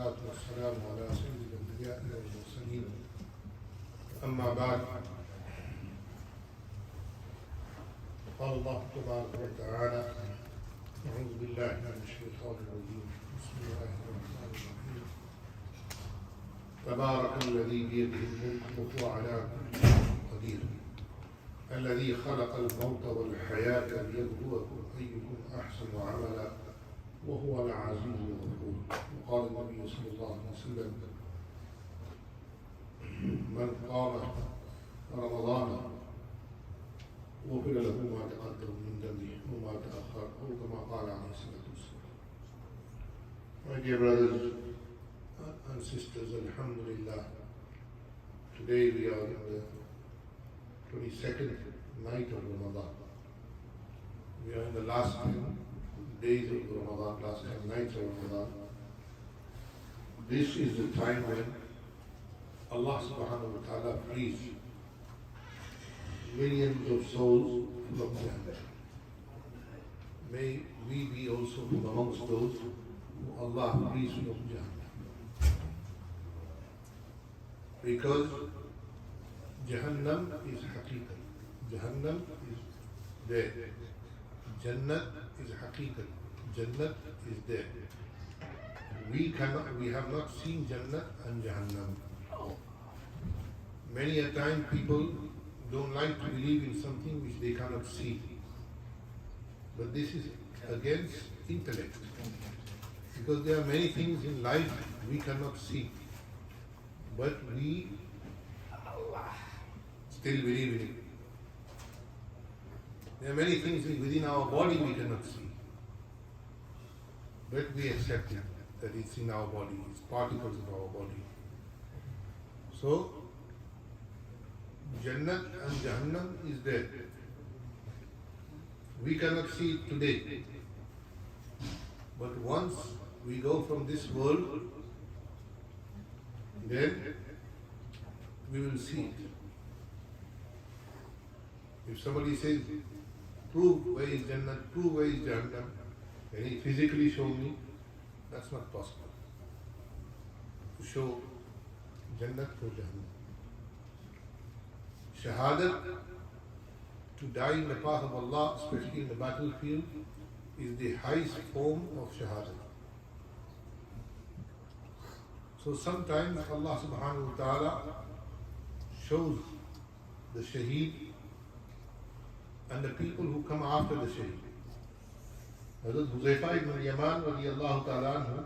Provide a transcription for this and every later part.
والصلاة والسلام على سيد الأنبياء والمرسلين أما بعد قال الله تبارك وتعالى أعوذ بالله من الشيطان الرجيم بسم الله الرحمن الرحيم تبارك الذي بيده الملك وهو على كل شيء قدير الذي خلق الموت والحياة ليبلوكم أيكم أحسن عملا وهو العزيز الغفور. وقال النبي صلى الله عليه وسلم من قام رمضان غفر له ما تقدم من ذنبه وما تأخر أو كما قال عليه الصلاة والسلام. My dear brothers and sisters, Alhamdulillah, today we are in the 22nd night of Ramadan. We are in the last 10 days of Ramadan, last 10 nights of Ramadan. This is the time when Allah subhanahu wa ta'ala frees millions of souls from Jannah. May we be also from amongst those who Allah frees from Jannah. Because Jahannam is haqiqat. Jahannam is there. Jannat is haqiqat. Jannat is there. We have not seen Jannat and Jahannam. Many a time people don't like to believe in something which they cannot see. But this is against intellect. Because there are many things in life we cannot see. But we still believe in it. There are many things within our body we cannot see. But we accept it, that it's in our body, it's particles of our body. So, Jannat and Jahannam is there. We cannot see it today. But once we go from this world, then we will see it. If somebody says, prove where is Jannah, prove where is Jahannam, can he physically show me? That's not possible. To show Jannah or Jahannam. Shahadat, to die in the path of Allah, especially in the battlefield, is the highest form of Shahadat. So sometimes Allah subhanahu wa ta'ala shows the Shaheed and the people who come after the Shaheed. Hazrat Huzaifa ibn Yaman radiyallahu ta'ala anhu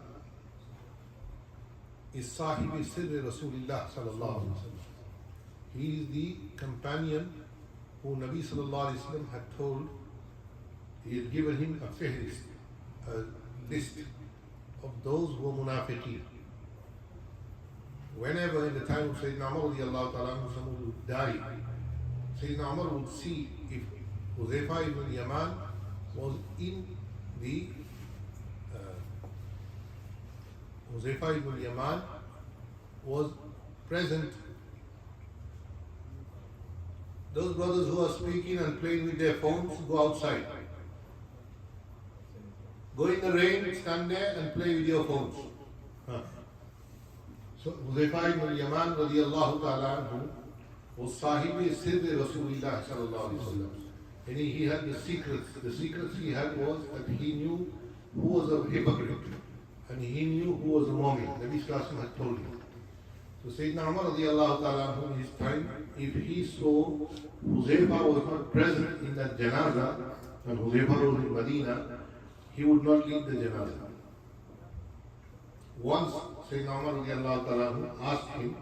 is Sahibi Sirri Rasulullah sallallahu alayhi wa sallam. He is the companion who Nabi sallallahu alayhi wa sallam had told, he had given him a fihrist, a list of those who were munafiqeen. Whenever in the time of Sayyidina Umar radiyallahu ta'ala anhu someone would die, Sayyidina Umar would see if Huzaifa ibn Yaman was in the Huzaifa ibn Yaman was present. Those brothers who are speaking and playing with their phones, go outside. Go in the rain, stand there and play with your phones. So Huzaifa ibn Yaman radiyallahu ta'ala anhu was Sahibi Sirri Rasulullah sallallahu alayhi wa sallam. And he had the secrets. The secrets he had was that he knew who was a hypocrite and he knew who was a mu'min. Nabi sallallahu alayhi wa sallam had told him. So Sayyidina Umar radiyallahu ta'ala anhu in his time, if he saw Huzaifa was not present in that janaza, and Huzaifa was in Medina, he would not lead the janaza. Once Sayyidina Umar radiyallahu ta'ala anhu asked him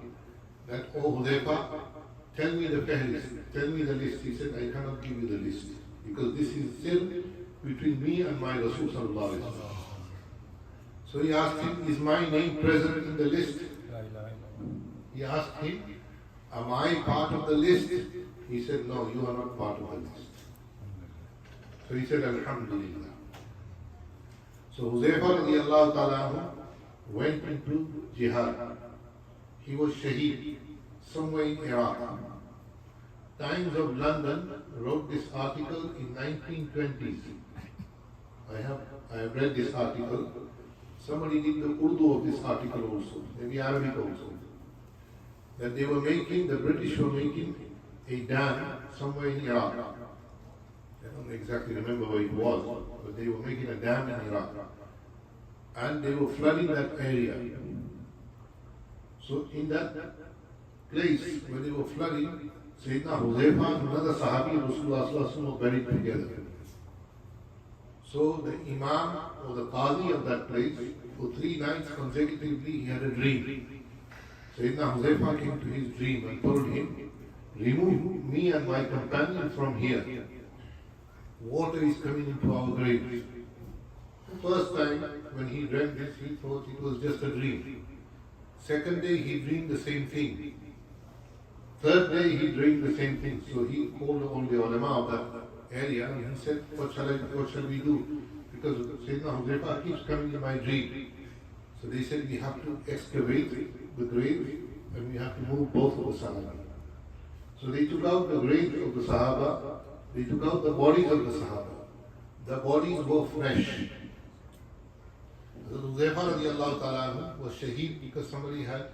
that, oh Huzaifa, tell me the fahlist, tell me the list. He said, I cannot give you the list because this is still between me and my Rasul sallallahu alayhi wa sallam. So he asked him, is my name present in the list? He asked him, am I part of the list? He said, no, you are not part of the list. So he said, Alhamdulillah. So Huzaifa radiyallahu ta'ala went into jihad. He was shaheed somewhere in Iraq. Times of London wrote this article in 1920s. I have read this article. somebody did the Urdu of this article also, maybe Arabic also, that they were making, the British were making a dam somewhere in Iraq. I don't exactly remember where it was, but they were making a dam in Iraq. And they were flooding that area. So in that place where they were flooding, Sayyidina Huzaifa and another Sahabi of Rasulullah were buried together. So the Imam or the Qadi of that place, for 3 nights consecutively, he had a dream. Sayyidina Huzaifa came to his dream and told him, remove me and my companion from here. Water is coming into our graves. The first time when he dreamt this, he thought it was just a dream. Second day he dreamed the same thing. Third day he dreamed the same thing. So he called all the ulama of that area and he said, what shall we do? Because Sayyidina Huzaifa keeps coming in my dream. So they said we have to excavate the graves and we have to move both of the Sahaba. So they took out the graves of the Sahaba, they took out the bodies of the Sahaba. The bodies were fresh. Huzaifa radiallahu ta'ala was shaheed because somebody had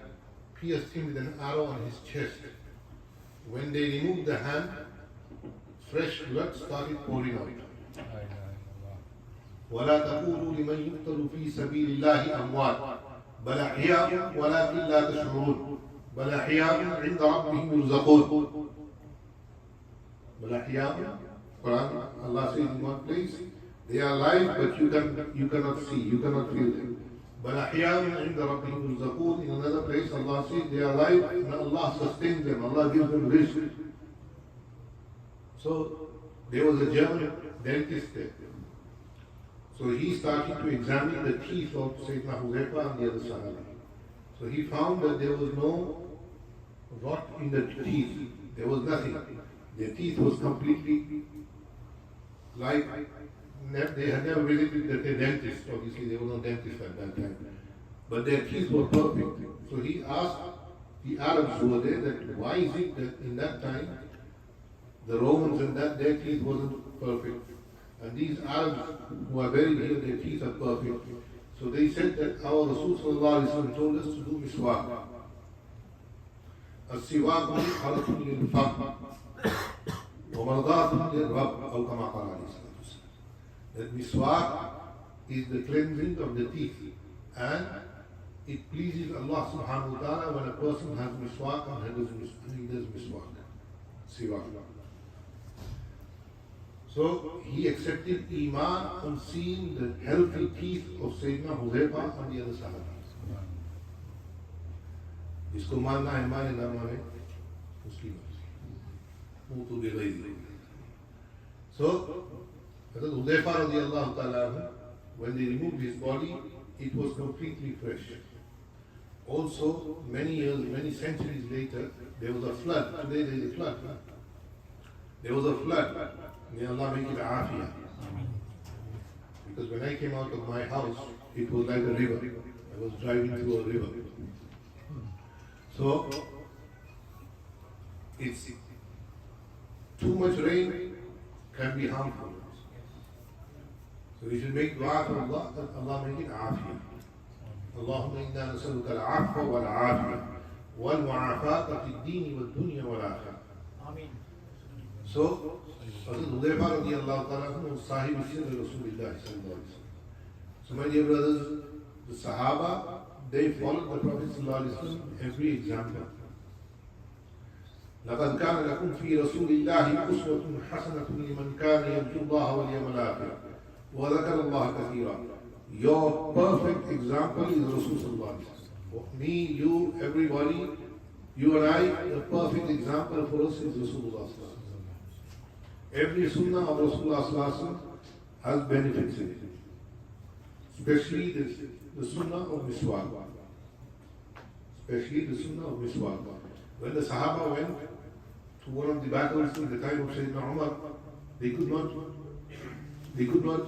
pierced him with an arrow on his chest. When they removed the hand, fresh blood started pouring out. ولا تقولوا لمن يقتل في سبيل الله أموات بل أحياء ولكن لا تشعرون بل أحياء عند ربهم يرزقون بل أحياء Quran, Allah says in one place, they are alive but you cannot see, you cannot feel them. بل أحياء عند ربهم يرزقون. In another place Allah says they are alive and Allah sustains them, Allah gives them risk. So there was a German dentist there. So he started to examine the teeth of Sayyidina Huzaifa and the other Sahaba. So he found that there was no rot in the teeth. There was nothing. Their teeth was completely like they had never visited the dentist. Obviously, there was no dentist at that time. But their teeth were perfect. So he asked the Arabs who were there that why is it that in that time the Romans and that their teeth wasn't perfect. And these Arabs who are buried here, their teeth are perfect. So they said that our Rasul sallallahu alaihi wasallam told us to do miswak. السواك مرحلة للفم ومرضاة للرب أو كما قال عليه الصلاة والسلام. That miswak is the cleansing of the teeth and it pleases Allah subhanahu wa ta'ala when a person has miswak and he does miswak. Siwak. So he accepted Iman on seeing the healthy teeth of Sayyidina Huzaifa and the other Sahaba. इसको मानना है माने ना माने उसकी वो तो बेगैर. So Hazrat Huzaifa radiallahu ta'ala, when they removed his body, it was completely fresh. Also, many years, many centuries later, there was a flood. Today there is a flood. There was a flood. May Allah make it afiyah. Because when I came out of my house, it was like a river. I was driving through a river. So, it's too much rain can be harmful. So we should make dua to Allah that Allah make it afiyah. Allahumma inna nasaluka al-afwa wal-afiyah wal-mu'afata fi ad-din wal-dunya wal-akhirah. Ameen. So, Hazrat Huzaifa radiallahu ta'ala was Sahib Sirr Rasulullah sallallahu alaihi wasallam. So my dear brothers, the Sahaba, they followed the Prophet sallallahu alaihi wasallam every example. لقد كان لكم في رسول الله أسوة حسنة لمن كان يرجو الله واليوم الآخر وذكر الله كثيرا. Your perfect example is Rasul sallallahu alaihi wasallam. Me, you, everybody, you and I, the perfect example for us is Rasulullah sallallahu alaihi wasallam. Every sunnah of Rasulullah sallallahu alaihi wasallam has benefits in it. Especially the sunnah of miswak. Especially the sunnah of miswak. When the Sahaba went to one of the battles in the time of Sayyidina Umar, they could not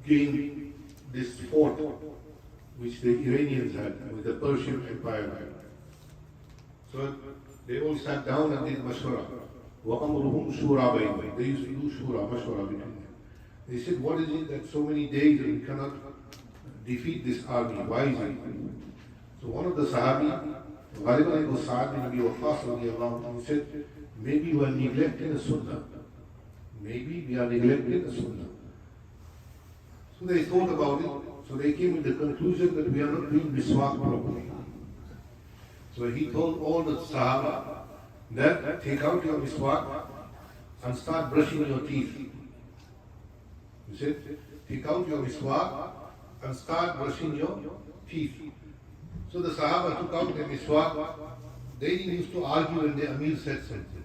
gain this fort which the Iranians had, with the Persian Empire had. So they all sat down and did mashwara. وَأَمْرُهُمْ شُورَى بَيْنَهُمْ. They used to do shura, mashwara between them. They said, what is it that so many days we cannot defeat this army. Why is it? So one of the Sahabi, Ghalibun was Sa'ad bin Abi Waqqas radiallahu anhu, he said, maybe we are neglecting the Sunnah. Maybe we are neglecting the Sunnah. So they thought about it. So they came to the conclusion that we are not doing miswak properly. So he told all the Sahaba that take out your miswak and start brushing your teeth. He said, take out your miswak and start brushing your teeth. So the Sahaba took out their miswak. They didn't used to argue when the Amir said something.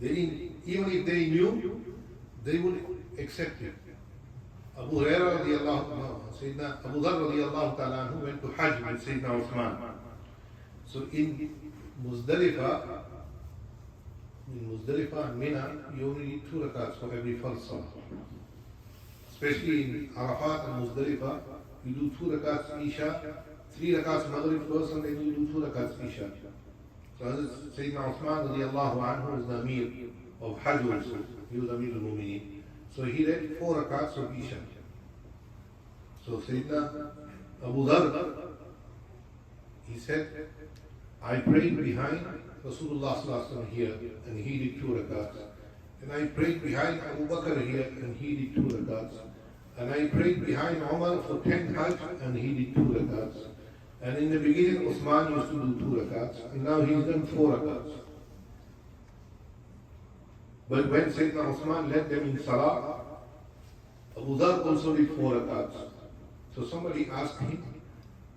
They didn't, even if they knew, they would accept it. Abu Hurairah radiallahu anhu, Sayyidina Abu Dhar radiallahu ta'ala anhu went to Hajj with Sayyidina Uthman. So in Muzdalifah and Mina, you only need 2 rakats for every first salah. Especially in Arafat and Muzdalifah, you do 2 rakats Isha, 3 rakats Maghrib first, and then you do 2 rakats Isha. So Sayyidina Uthman radiallahu anhu was the Amir of Hajj also. He was Amir al-Mu'mineen. So he read 4 rakats of Isha. So Sayyidina Abu Dhar, he said, I prayed behind Rasulullah sallallahu alaihi wasallam here, and he did 2 rakats. And I prayed behind Abu Bakr here, and he did 2 rakats. And I prayed behind Umar for 10 Hajj, and he did 2 rakats. And in the beginning, Uthman used to do 2 rakats, and now he's done 4 rakats. But when Sayyidina Uthman led them in Salah, Abu Dhar also did 4 rakats. So somebody asked him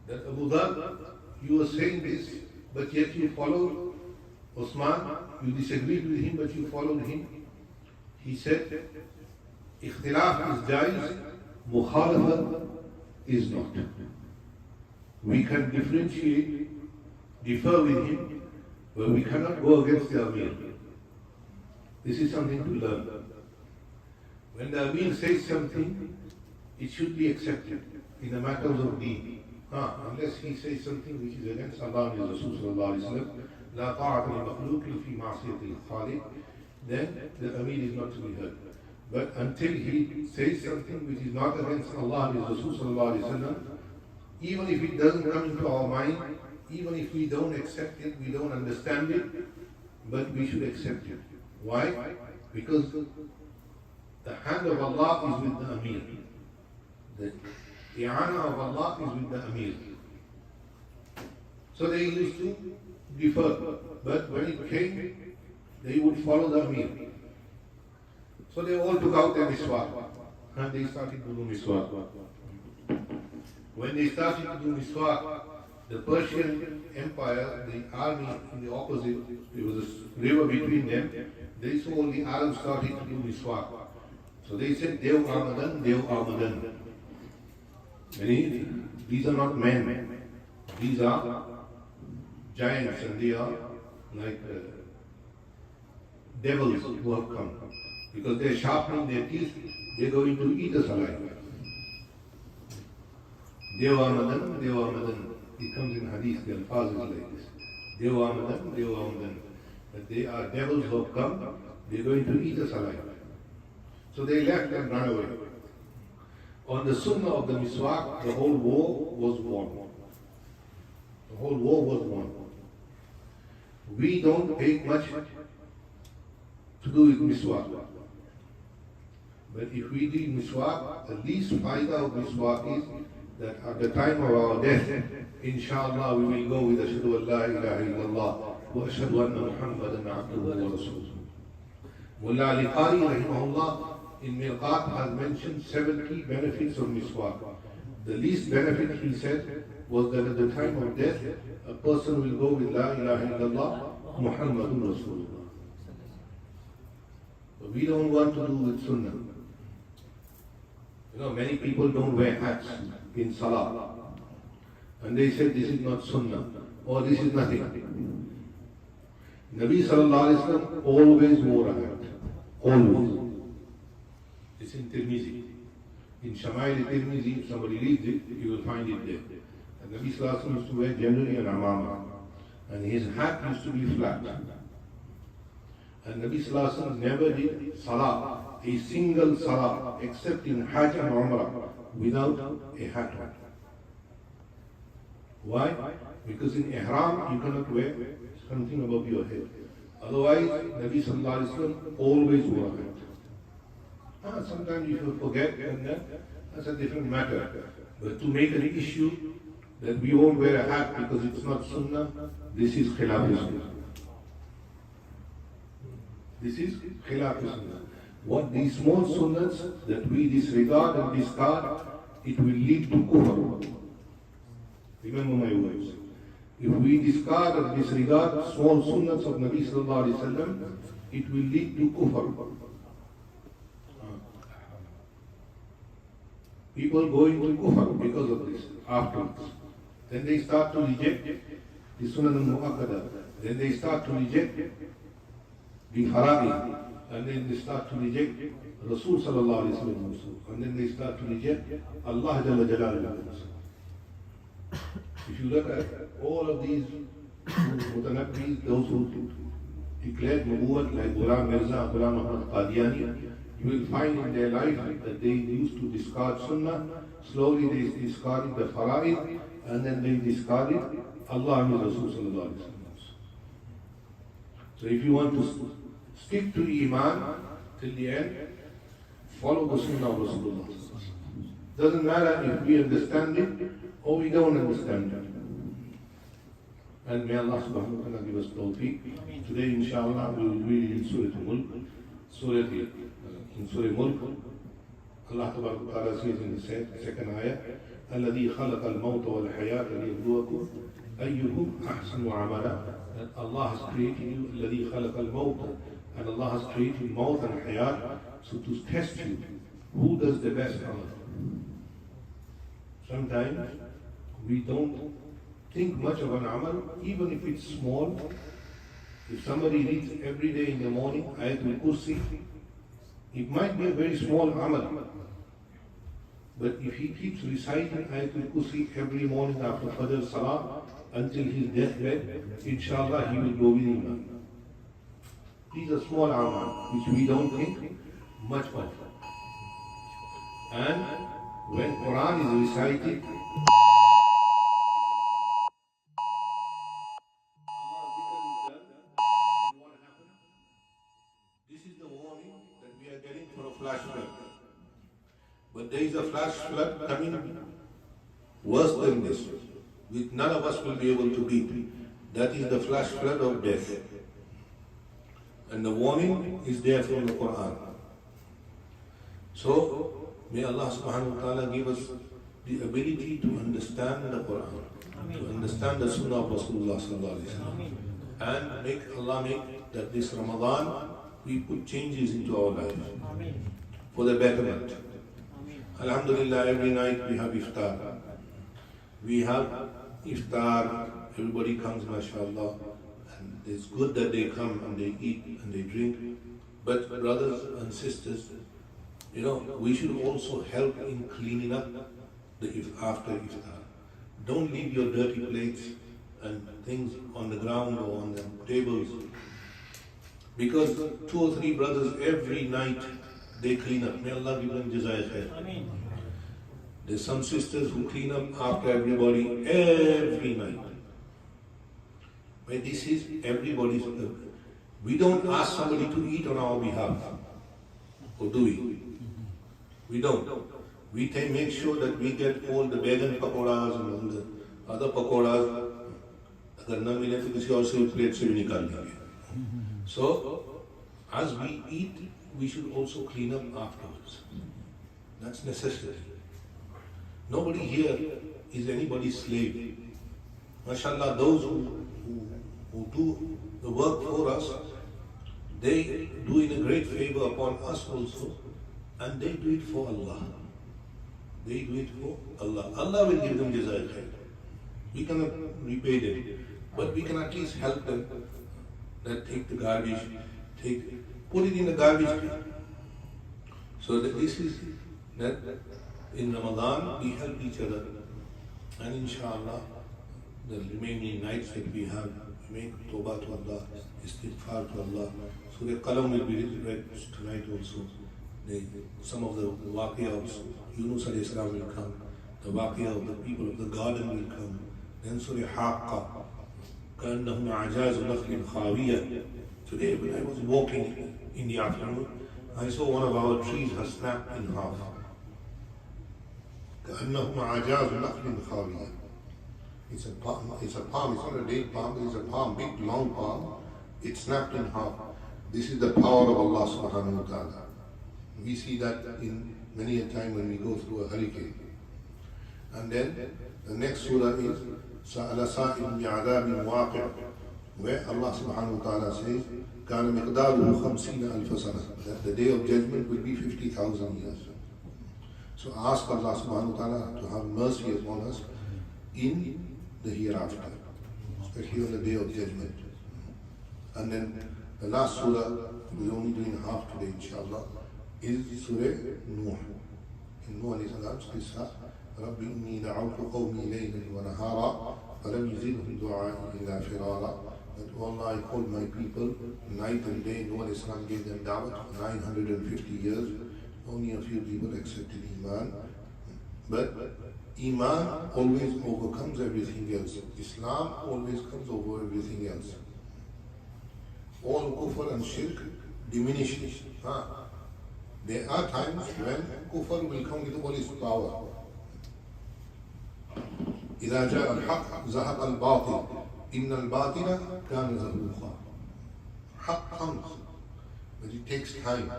that, Abu Dhar, you were saying this, but yet you followed Uthman, you disagreed with him, but you followed him. He said, Ikhtilaf is jaiz, mukhalafat is not. We can differentiate, differ with him, but we cannot go against the Amir. This is something to learn. When the Amir says something, it should be accepted in the matters of deen. Unless he says something which is against Allah and His Rasul sallallahu alaihi wasallam, لا طاعة لمخلوق في معصية الخالق, then the Amir is not to be heard. But until he says something which is not against Allah and His Rasul sallallahu alaihi wasallam, even if it doesn't come into our mind, even if we don't accept it, we don't understand it, but we should accept it. Why? Because the hand of Allah is with the Amir. The i'ana of Allah is with the Amir. So they used to differ, but when it came, they would follow the Amir. So they all took out their miswak, and they started to do miswak. When they started to do miswak, the Persian Empire, the army in the opposite, there was a river between them, they saw all the Arabs starting to do miswak. So they said, Dev Ramadan, Dev Ramadan. These are not men, these are giants, and they are like devils who have come. Because they are sharpening their teeth, they are going to eat us alive. Dev Ramadan, Dev Ramadan. It comes in Hadith, the alfaz is like this. Dev Ramadan, Dev Ramadan. But they are devils who have come, they are going to eat us alive. So they left and ran away. On the sunnah of the miswak, the whole war was won. The whole war was won. We don't take much to do with miswak. But if we do miswak, the least faidah of miswak is that at the time of our death, inshallah, we will go with Ashhadu an la ilaha illallah wa Ashhadu anna Muhammadan abduhu wa rasuluh. Mullah Ali Qari rahimahullah in Mirqat has mentioned 7 key benefits of miswak. The least benefit, he said, was that at the time of death, a person will go with La ilaha illallah Muhammadun Rasulullah. But we don't want to do with Sunnah. You know, many people don't wear hats in Salah. And they say this is not Sunnah, or this is nothing. Nabi sallallahu alayhi wa sallam always wore a hat. Always. It's in Tirmizi. In Shama'il Tirmizi, if somebody reads it, you will find it there. And Nabi sallallahu alayhi wa sallam used to wear generally an amama. And his hat used to be flat. And Nabi sallallahu alayhi wa sallam never did Salah, a single Salah, except in Hajj and Umrah, without a hat on. Why? Because in ihram you cannot wear something above your head. Otherwise, Nabi Sallallahu Alaihi Wasallam always wore a hat. Sometimes if you forget, and that's a different matter. But to make an issue that we won't wear a hat because it's not sunnah, this is khilaf sunnah. This is khilaf sunnah. What these small sunnahs that we disregard and discard, it will lead to kufr. Remember my words. If we discard and disregard small sunnahs of Nabi Sallallahu Alaihi Wasallam, it will lead to kufr. People go into kufr because of this afterwards. Then they start to reject the sunnah al-mu'akkada. Then they start to reject the fara'id. And then they start to reject Rasul Sallallahu Alaihi Wasallam also. And then they start to reject Allah Jalla Jalaluhu. If you look at all of these Mutanabbis, those who declared Nubuwwat like Ghulam Mirza, Ghulam Ahmad Qadiani, you will find in their life that they used to discard Sunnah. Slowly they discarded the Fara'id, and then they discarded Allah and Rasul Sallallahu Alaihi Wasallam. So if you want to stick to Iman till the end, follow the Sunnah of Rasulullah. Doesn't matter if we understand it or we don't understand it. And may Allah subhanahu wa ta'ala give us tawfiq. Today inshallah we will read in Surah Mulk. In Surah Mulk, Allah ta'ala says in the second ayah, الَّذِي خَلَقَ الْمَوْتَ وَالْحَيَاةَ لِيَبْلُوَكُمْ أَيُّكُمْ أَحْسَنُ عَمَلًا. That Allah has created you, الَّذِي خَلَقَ الْمَوْتَ, and Allah has created maut and hayat, so to test you, who does the best amal. Sometimes we don't think much of an amal, even if it's small. If somebody reads every day in the morning Ayatul Kursi, it might be a very small amal. But if he keeps reciting Ayatul Kursi every morning after Fajr Salah until his deathbed, inshallah he will go with Imam. These are small amal which we don't think much of. And when Quran is recited, this is the warning that we are getting for a flash flood. But there is a flash flood coming worse than this, which none of us will be able to beat. That is the flash flood of death. And the warning is there from the Quran. So, may Allah subhanahu wa ta'ala give us the ability to understand the Quran, to understand the Sunnah of Rasulullah sallallahu alaihi wasallam, and make Allah make that this Ramadan we put changes into our life for the betterment. Alhamdulillah, every night we have iftar. We have iftar, everybody comes, mashallah, and it's good that they come and they eat and they drink. But brothers and sisters, we should also help in cleaning up after iftar. Don't leave your dirty plates and things on the ground or on the tables. Because 2 or 3 brothers every night they clean up. May Allah give them jazai khair. There's some sisters who clean up after everybody every night. But this is everybody's. We don't ask somebody to eat on our behalf. Or do we? We don't. We make sure that we get all the vegan pakoras and all the other pakoras. अगर न मिले तो किसी और से plate से भी निकाल लेंगे. So, as we eat, we should also clean up afterwards. That's necessary. Nobody here is anybody's slave. MashaAllah, those who do the work for us, they do it a great favor upon us also, and they do it for Allah. They do it for Allah. Allah will give them jazai khair. We cannot repay them, but we can at least help them. That take the garbage, put it in the garbage bin. So that this is that in Ramadan we help each other, and inshallah the remaining nights that we have, we make tawbah to Allah, istighfar to Allah. So the qalam will be read tonight also. some of the waqia of Yunus alayhi salam will come, the waqia of the people of the garden will come, then Surah Haqqa, كَأَنَّهُمْ أَعْجَازُ نَخْلٍ خَاوِيَةٍ. Today when I was walking in the afternoon, I saw one of our trees has snapped in half. كَأَنَّهُمْ أَعْجَازُ نَخْلٍ خَاوِيَةٍ. It's a palm, it's not a date palm, it's a palm, big long palm. It snapped in half. This is the power of Allah subhanahu wa ta'ala. We see that in many a time when we go through a hurricane. And then the next surah is سَأَلَ سَائِلٌ بِعَذَابٍ وَاقِعٍ, where Allah subhanahu wa ta'ala says كَانَ مِقْدَارُهُ 50,000 سَنَةً, that the day of judgment will be 50,000 years. So ask Allah subhanahu wa ta'ala to have mercy upon us in the hereafter, especially on the day of judgment. And then the last surah, we're only doing half today inshallah, is Surah Nuh. In Nuh alayhi salam's qissa, رَبِّ إِنِّي دَعَوْتُ قَوْمِي لَيْلًا وَنَهَارًا فَلَمْ يَزِدْهُمْ دُعَائِي إِلَّا فِرَارًا. That, oh Allah, I called my people night and day. Nuh alayhi salam gave them da'wah for 950 years. Only a few people accepted Iman. But Iman always overcomes everything else. Islam always comes over everything else. All kufr and shirk diminishes. There are times when kufr will come with all its power. إِذَا جَاءَ الْحَقِّ زَهَقَ الْبَاطِلِ إِنَّ الْبَاطِلَ كَانَ زَهُوقًا. Haqq comes, but it takes time.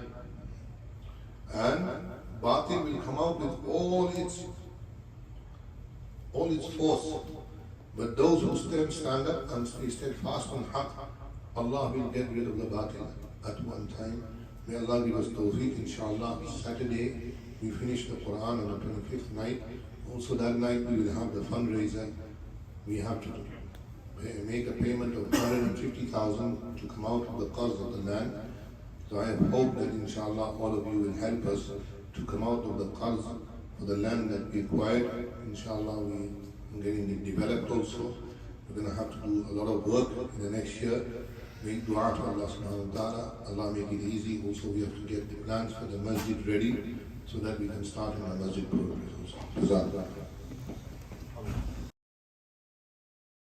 And batil will come out with all its force. But those who stand up and stay steadfast on haqq, Allah will get rid of the batil at one time. May Allah give us tawfiq, inshallah. Saturday we finish the Quran on the 25th night. Also that night we will have the fundraiser. We have to make a payment of 150,000 to come out of the cause of the land. So I hope that inshallah all of you will help us to come out of the qarz for the land that we acquired. Inshallah we are getting it developed also. We're going to have to do a lot of work in the next year. Make dua to Allah subhanahu wa ta'ala. Allah make it easy. Also we have to get the plans for the masjid ready so that we can start in the masjid progress also. Jazakallah.